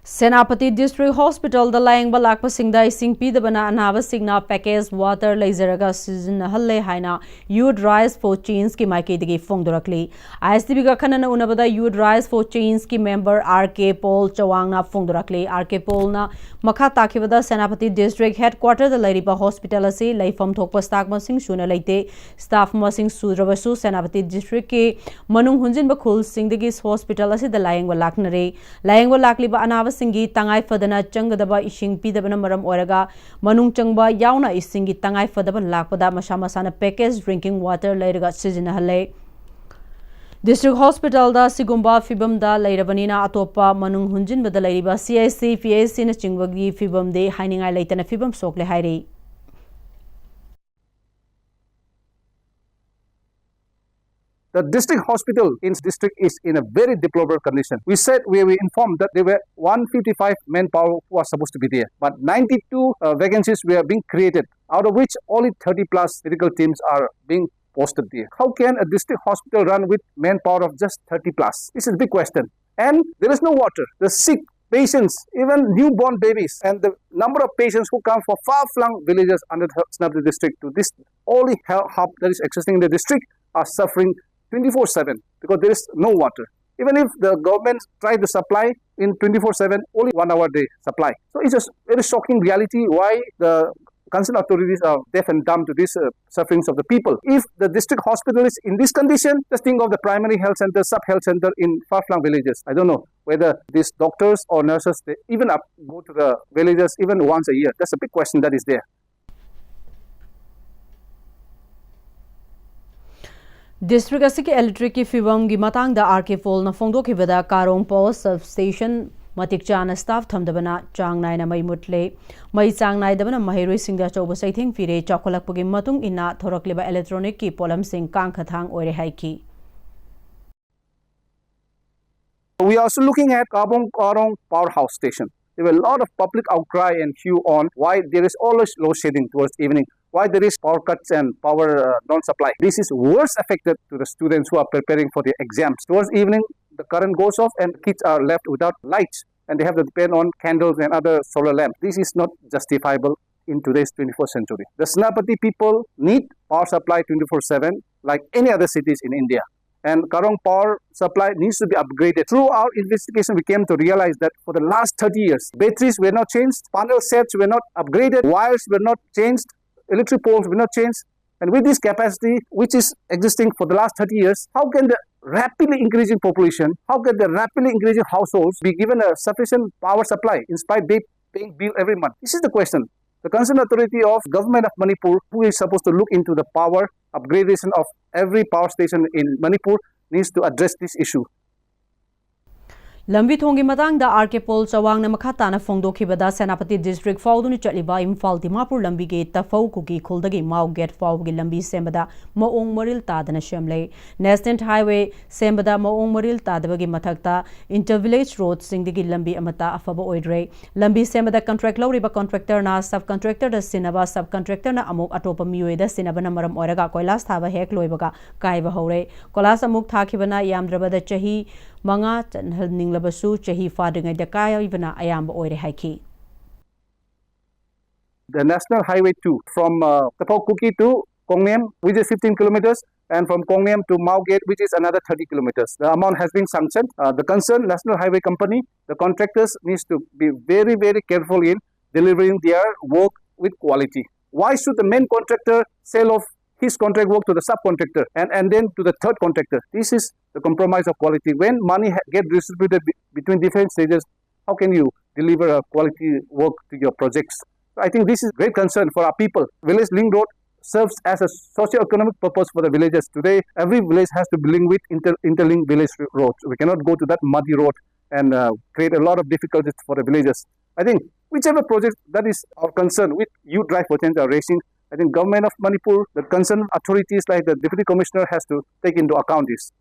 Senapati District Hospital the Layang Balak Pasingda Ising Pidabana and Hava Signa Package Water Lazeraga Season Halle Haina You'd Rise for Chains Ki Maiki Digi Fong directly. ISDB Kanana Unabada You'd Rise for Chains Ki member RK Paul Chawangna Fong directly. RK Paul na Makata Kivada Senapati District Headquarter the Lariba Hospital Asi Laifam Tokpastak Masing Shuna Late Staff Masing Sudravasu Senapati District Ki Manung Hunjin Bakul Singdagis Hospital Asi the Layang Balak Nare Layang Balak Liba Anava Singi Tangai Fadana Changadaba Ishing Pidabana Maram Oraga Manung Changba Yauna Isingi Tangai Fadaban Lakpada Mashamasana Package drinking water later got Hale District Hospital da Sigumba Fibam da Lairabanina Atopa Manung Hunjin Bada Lairiba CIC PAC na Chingwagi Fibam de Hiningai Laitana Fibam Sokle Hairi. The district hospital in district is in a very deplorable condition. We were informed that there were 155 manpower who are supposed to be there, but 92 vacancies were being created, out of which only 30 plus medical teams are being posted there. How can a district hospital run with manpower of just 30 plus? This is a big question. And there is no water. The sick patients, even newborn babies, and the number of patients who come from far-flung villages under the Senapati district to this only hub that is existing in the district are suffering 24/7 because there is no water. Even if the government try to supply in 24/7, only 1 hour day supply. So it's a very shocking reality why the concerned authorities are deaf and dumb to these sufferings of the people. If the district hospital is in this condition, just think of the primary health center, sub-health center in far-flung villages. I don't know whether these doctors or nurses, they even go to the villages even once a year. That's a big question that is there. District Asiki Electric Fibam Gimatang the RK Fall na Fongdo Kibada Karong Power Station Matik Chana staff Tamdabana Chang Naina Mai Mutle Mai Chang Naidabana Mahirui Singha Choba Saiting Fire Chocolate Pugim Matung Ina Thorokliba Electronic Ki Polam Sing Kang Kathang Ore Haiki. We are also looking at Khabung Karong Power Station. There were a lot of public outcry and hue on why there is always load shedding towards evening, why there is power cuts and power non-supply. This is worse affected to the students who are preparing for the exams. Towards evening, the current goes off and kids are left without lights and they have to depend on candles and other solar lamps. This is not justifiable in today's 21st century. The Senapati people need power supply 24/7 like any other cities in India. And Karong power supply needs to be upgraded. Through our investigation, we came to realize that for the last 30 years, batteries were not changed, panel sets were not upgraded, wires were not changed, electric poles were not changed. And with this capacity, which is existing for the last 30 years, how can the rapidly increasing population, how can the rapidly increasing households be given a sufficient power supply in spite of they paying bill every month? This is the question. The concerned authority of government of Manipur, who is supposed to look into the power upgradation of every power station in Manipur, needs to address this issue. Lambi Thongi Matang the RK Pol Chawang na Makatana Fongdo Kibada Senapati District Fauduni Chaliba Imphal Dimapur Lambi Gate Tafau Kuki Kuldagi Mau Get Faugi Lambi Sembada Maong Maril Tadana Shemle National Highway Sembada Maong Maril Tadabagi Matakta Intervillage Road Singdigi Lambi Amata Afaba Oidre Lambi Sembada Contract Loriba Contractor na Subcontractor the Sinaba Subcontractor na Amuk Atopa Mueda Sinabana Maram Oraga Koilas Tava Hek Loibaga Kaiba Hore Kolas Amuk Takibana Yamdrabada Chahi Manga Ningla Basu Chahi Fadinga Dakaya Ivana Ayamba Oire Haiki. The National Highway 2 from Tapaukuki to Kongnem, which is 15 kilometers, and from Kongnem to Maugate, which is another 30 kilometers. The amount has been sanctioned. The concerned National Highway Company, the contractors needs to be very, very careful in delivering their work with quality. Why should the main contractor sell off his contract work to the subcontractor and then to the third contractor? This is the compromise of quality. When money gets distributed between different stages, how can you deliver a quality work to your projects? So I think this is great concern for our people. Village link road serves as a socio-economic purpose for the villages. Today, every village has to be linked with interlinked village roads. We cannot go to that muddy road and create a lot of difficulties for the villages. I think whichever project that is our concern with youth drive potential racing, I think government of Manipur, the concerned authorities like the Deputy Commissioner has to take into account this.